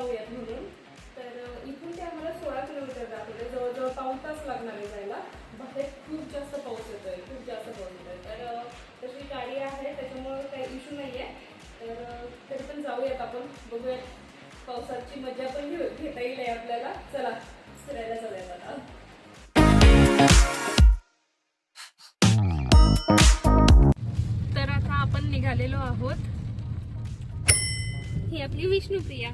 जाऊयात म्हणून. तर इथून ते आम्हाला 16 किलोमीटर दाखवते, जवळजवळ पाऊण तास लागणार आहे जायला. बाहेर खूप जास्त पाऊस येतोय, खूप जास्त पाऊस येतोय. तर तशी गाडी आहे त्याच्यामुळं काही इश्यू नाही आहे. तर तरी पण जाऊयात आपण, बघूयात. पावसाची मजा पण घेता येईल आपल्याला. चला फिरायला जाऊयात आता. तर आता आपण निघालेलो आहोत. ही आपली विष्णुप्रिया.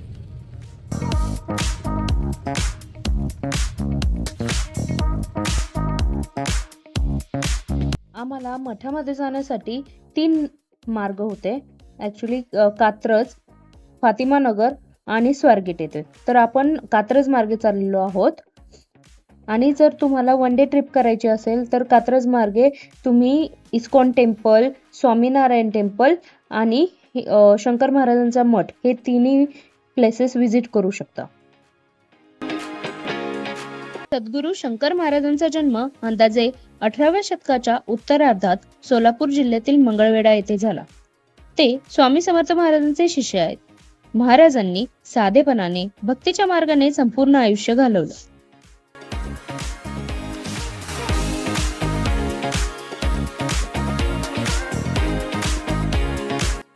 आम्हाला मठामध्ये जाण्यासाठी 3 मार्ग होते. ऍक्च्युली कात्रज, फातिमा नगर आणि स्वारगेट येथे. तर आपण कात्रज मार्गे चाललेलो आहोत. आणि जर तुम्हाला वन डे ट्रिप करायची असेल तर कात्रज मार्गे तुम्ही इस्कॉन टेम्पल, स्वामीनारायण टेम्पल आणि शंकर महाराजांचा मठ हे तिन्ही प्लेसेस विजिट करू शकता. सद्गुरू शंकर महाराजांचा जन्म अंदाजे 18व्या शतकाच्या उत्तरार्धात सोलापूर जिल्ह्यातील मंगळवेढा येथे झाला. ते स्वामी समर्थ महाराजांचे शिष्य आहेत. महाराजांनी साधेपणाने भक्तीच्या मार्गाने संपूर्ण आयुष्य घालवलं.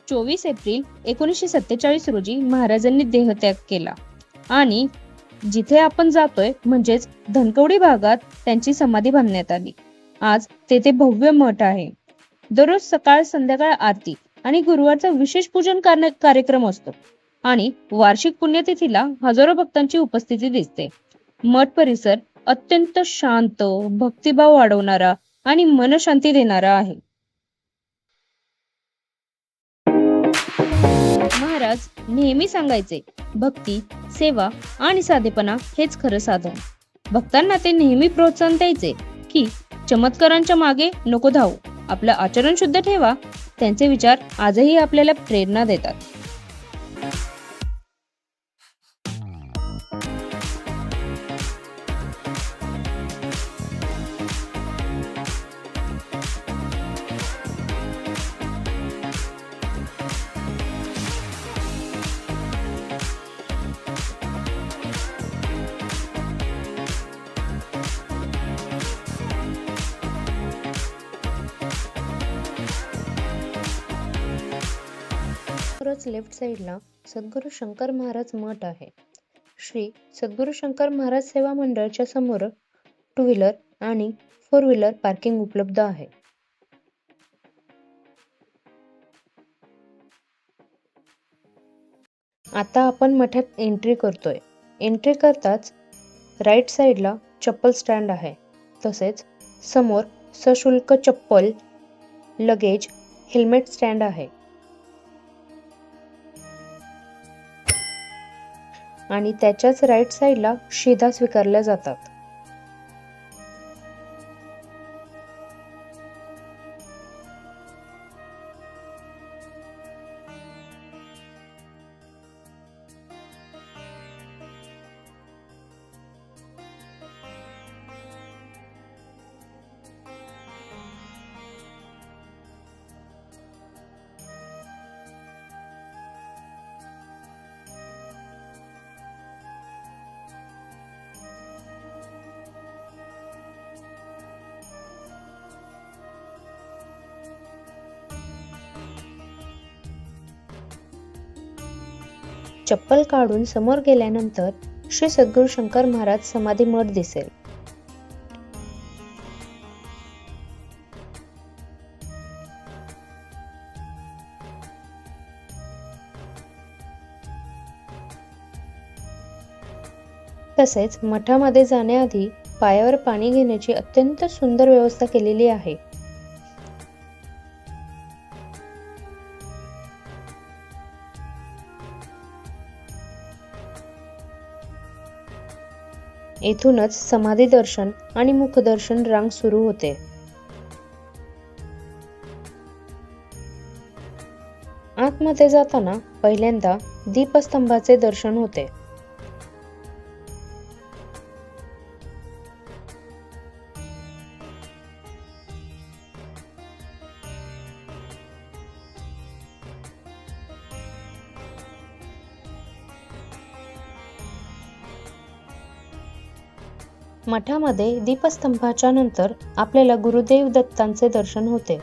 24 एप्रिल 1947 रोजी महाराजांनी देहत्याग केला आणि जिथे आपण जातोय म्हणजेच धनकवडी भागात त्यांची समाधी बांधण्यात आली. आज तेथे भव्य मठ आहे. दररोज सकाळ संध्याकाळ आरती आणि गुरुवारचा विशेष पूजन कार्यक्रम असतो आणि वार्षिक पुण्यतिथीला हजारो भक्तांची उपस्थिती दिसते. मठ परिसर अत्यंत शांत, भक्तिभाव वाढवणारा आणि मनशांती देणारा आहे. महाराज नेहमी सांगायचे, भक्ती, सेवा आणि साधेपणा हेच खरं साधन. भक्तांना ते नेहमी प्रोत्साहन द्यायचे की चमत्कारांच्या मागे नको धावू, आपलं आचरण शुद्ध ठेवा. त्यांचे विचार आजही आपल्याला प्रेरणा देतात. लेफ्ट साइडला सद्गुरू शंकर महाराज मठ आहे. श्री सद्गुरू शंकर महाराज सेवा मंडळाच्या समोर 2 व्हीलर आणि 4 व्हीलर पार्किंग उपलब्ध आहे. आता आपण मठात एंट्री करतोय. एंट्री करताच राईट साइडला चप्पल स्टँड आहे. तसेच समोर सशुल्क चप्पल, लगेज, हेल्मेट स्टँड आहे. आणि त्याच्याच राईट साइडला शिधा स्वीकारल्या जातात. चप्पल काढून समोर गेल्यानंतर श्री सद्गुरू शंकर महाराज समाधी मठ दिसेल. तसेच मठामध्ये जाण्याआधी पायावर पाणी घेण्याची अत्यंत सुंदर व्यवस्था केलेली आहे. येथूनच समाधी दर्शन आणि मुखदर्शन रांग सुरू होते. आतमध्ये जाताना पहिल्यांदा दीपस्तंभाचे दर्शन होते. मठामध्ये दीपस्तंभाच्या नंतर आपल्याला गुरुदेव दत्तांचे दर्शन होते.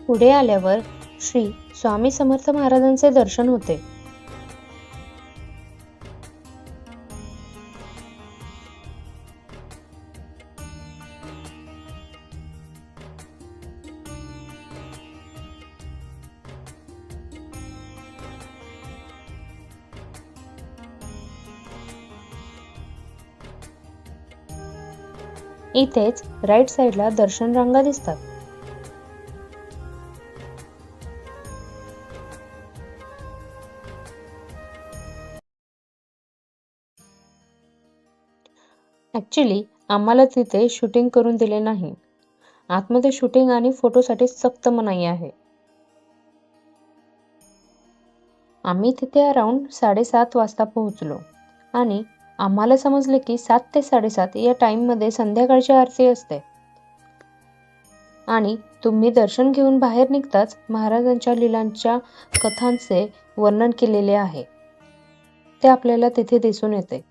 पुढे आल्यावर श्री स्वामी समर्थ महाराजांचे दर्शन होते. इथेच राईट साईडला दर्शन रांगा दिसतात. ऍक्च्युली आम्हाला तिथे शूटिंग करून दिले नाही. आतमध्ये शूटिंग आणि फोटोसाठी सक्त मनाई आहे. आम्ही तिथे अराउंड 7:30 वाजता पोहोचलो आणि आम्हाला समजले की 7 ते 7:30 या टाइममध्ये संध्याकाळची आरती असते. आणि तुम्ही दर्शन घेऊन बाहेर निघताच महाराजांच्या लीलांच्या कथांचे वर्णन केलेले आहे. ते आपल्याला तिथे दिसून येते.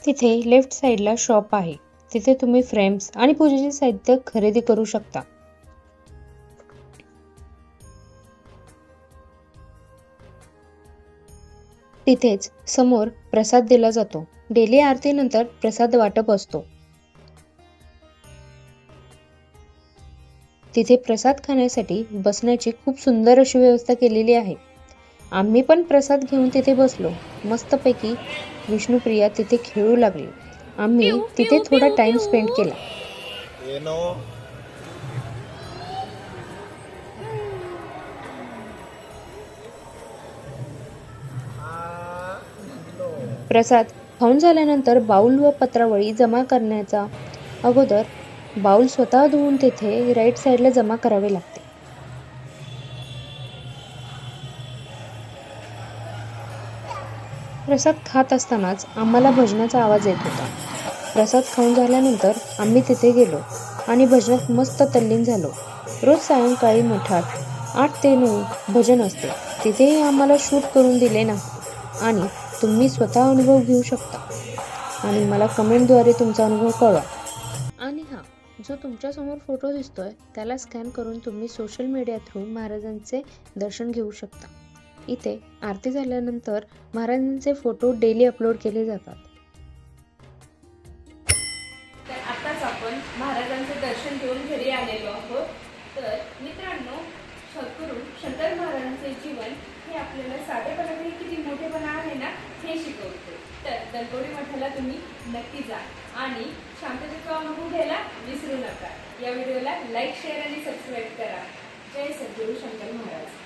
तिथे लेफ्ट साईडला शॉप आहे. तिथे तुम्ही फ्रेम्स आणि पूजेचे साहित्य खरेदी करू शकता. तिथेच समोर प्रसाद दिला जातो. डेली आरतीनंतर प्रसाद वाटप असतो. तिथे प्रसाद खाण्यासाठी बसण्याची खूप सुंदर अशी व्यवस्था केलेली आहे. आम्ही पण प्रसाद घेऊन तिथे बसलो. मस्तपैकी विष्णुप्रिया तिथे खेळू लागली. आम्ही तिथे थोडा टाइम स्पेंड केला. प्रसाद खाऊन झाल्यानंतर बाउल व पत्रावळी जमा करण्याचा अगोदर बाउल स्वतः धुवून तिथे राईट साईडला जमा करावे लागते. प्रसाद खात असतानाच आम्हाला भजनाचा आवाज येत होता. प्रसाद खाऊन झाल्यानंतर आम्ही तिथे गेलो आणि भजनात मस्त तल्लीन झालो. रोज सायंकाळी मठात 8 ते 9 भजन असते. तिथेही आम्हाला शूट करून दिले नाही आणि तुम्ही स्वतः अनुभव घेऊ शकता आणि मला कमेंटद्वारे तुमचा अनुभव कळवा. आणि जो तुमच्यासमोर फोटो दिसतोय त्याला स्कॅन करून तुम्ही सोशल मीडिया थ्रू महाराजांचे दर्शन घेऊ शकता. इथे आरती झाल्यानंतर महाराजांचे फोटो डेली अपलोड केले जातात. तर आताच आपण महाराजांचे दर्शन घेऊन घरी आलेलो आहोत. तर मित्रांनो, सद्गुरू शंकर महाराजांचे जीवन हे आपल्याला साधेपणाने किती मोठेपणा आहे ना हे शिकवते. तर दलकोडी मठाला तुम्ही नक्की जा आणि शांततेचा अनुभव घ्यायला विसरू नका. या व्हिडिओला लाईक, शेअर आणि सबस्क्राईब करा. जय सद्गुरू शंकर महाराज.